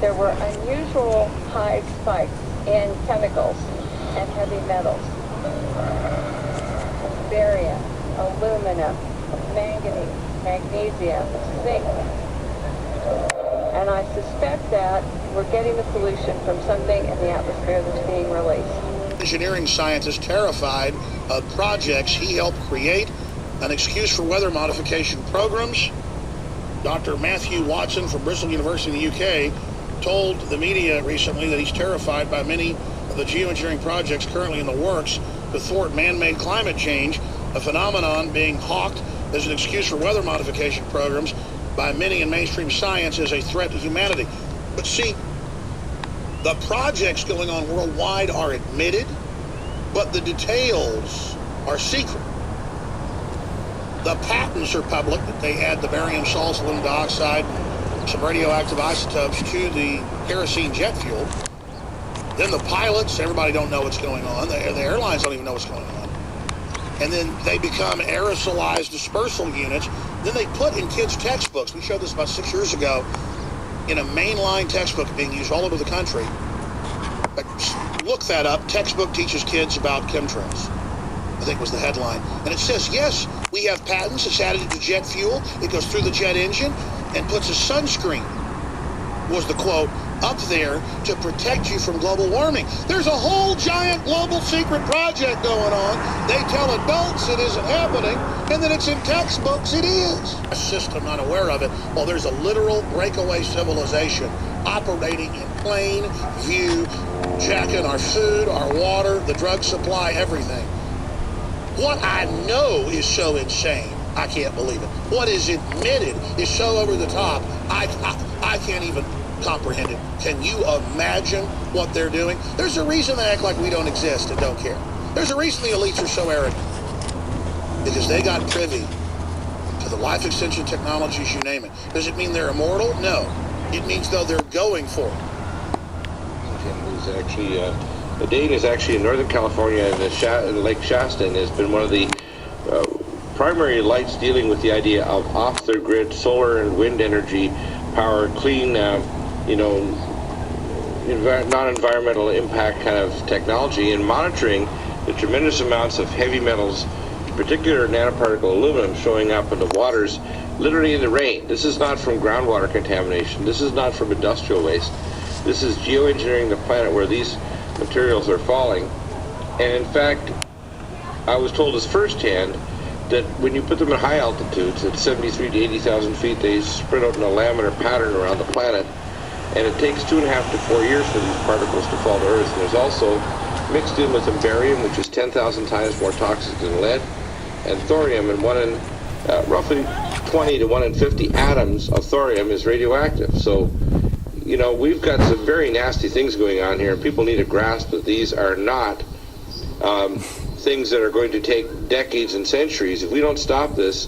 there were unusual high spikes in chemicals and heavy metals. Barium, aluminum, manganese, magnesium, zinc. And I suspect that we're getting the pollution from something in the atmosphere that's being released. Engineering scientist terrified of projects he helped create, an excuse for weather modification programs. Dr. Matthew Watson from Bristol University in the UK told the media recently that he's terrified by many of the geoengineering projects currently in the works to thwart man-made climate change, a phenomenon being hawked as an excuse for weather modification programs by many in mainstream science as a threat to humanity. But see, the projects going on worldwide are admitted, but the details are secret. The patents are public, that they add the barium salts, aluminum dioxide, some radioactive isotopes to the kerosene jet fuel. Then the pilots, everybody don't know what's going on. The airlines don't even know what's going on. And then they become aerosolized dispersal units. Then they put in kids' textbooks. We showed this about 6 years ago in a mainline textbook being used all over the country. Look that up. Textbook teaches kids about chemtrails, I think was the headline. And it says, yes, we have patents. It's added to jet fuel. It goes through the jet engine and puts a sunscreen, was the quote, up there to protect you from global warming. There's a whole giant global secret project going on. They tell adults it isn't happening, and then it's in textbooks. It is. A system not aware of it. Well, there's a literal breakaway civilization operating in plain view, jacking our food, our water, the drug supply, everything. What I know is so insane, I can't believe it. What is admitted is so over the top, I can't even comprehend it. Can you imagine what they're doing? There's a reason they act like we don't exist and don't care. There's a reason the elites are so arrogant. Because they got privy to the life extension technologies, you name it. Does it mean they're immortal? No. It means, though, they're going for it. Dane is actually in Northern California, in Lake Shasta, and has been one of the primary lights dealing with the idea of off-the-grid solar and wind energy power, clean, non-environmental impact kind of technology, and monitoring the tremendous amounts of heavy metals, in particular nanoparticle aluminum, showing up in the waters, literally in the rain. This is not from groundwater contamination. This is not from industrial waste. This is geoengineering the planet where these materials are falling. And in fact, I was told as firsthand that when you put them at high altitudes, at 73 to 80,000 feet, they spread out in a laminar pattern around the planet. And it takes 2.5 to 4 years for these particles to fall to Earth. And there's also mixed in with them barium, which is 10,000 times more toxic than lead, and thorium, and roughly 20 to 1 in 50 atoms of thorium is radioactive. So, we've got some very nasty things going on here, and people need to grasp that these are not things that are going to take decades and centuries. If we don't stop this,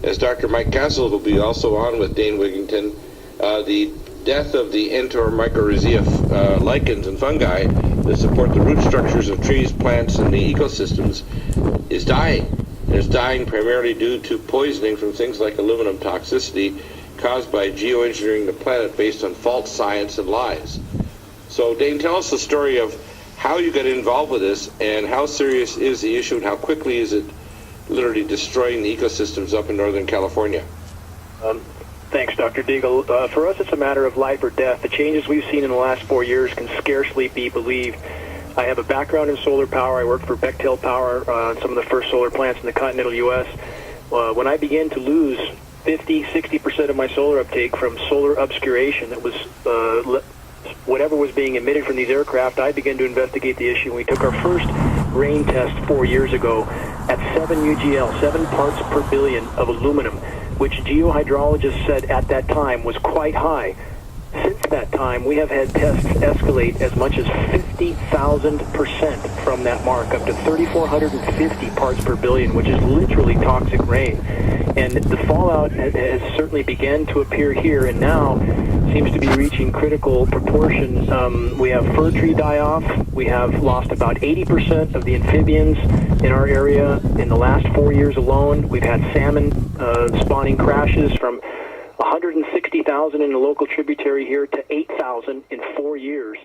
as Dr. Mike Castle will be also on with Dane Wigington, the death of the Entor mycorrhizae lichens and fungi that support the root structures of trees, plants, and the ecosystems is dying. And it's dying primarily due to poisoning from things like aluminum toxicity caused by geoengineering the planet based on false science and lies. So, Dane, tell us the story of how you got involved with this, and how serious is the issue, and how quickly is it literally destroying the ecosystems up in Northern California? Thanks, Dr. Deagle. For us, it's a matter of life or death. The changes we've seen in the last 4 years can scarcely be believed. I have a background in solar power. I worked for Battel Power on some of the first solar plants in the continental U.S. When I began to lose 50-60% of my solar uptake from solar obscuration that was whatever was being emitted from these aircraft, I began to investigate the issue. We took our first rain test 4 years ago at 7 UGL, 7 parts per billion of aluminum, which geohydrologists said at that time was quite high. Since that time, we have had tests escalate as much as 50,000% from that mark, up to 3,450 parts per billion, which is literally toxic rain. And the fallout has certainly begun to appear here, and now seems to be reaching critical proportions. We have fir tree die-off. We have lost about 80% of the amphibians in our area in the last 4 years alone. We've had salmon spawning crashes from 160 50,000 in the local tributary here to 8,000 in 4 years.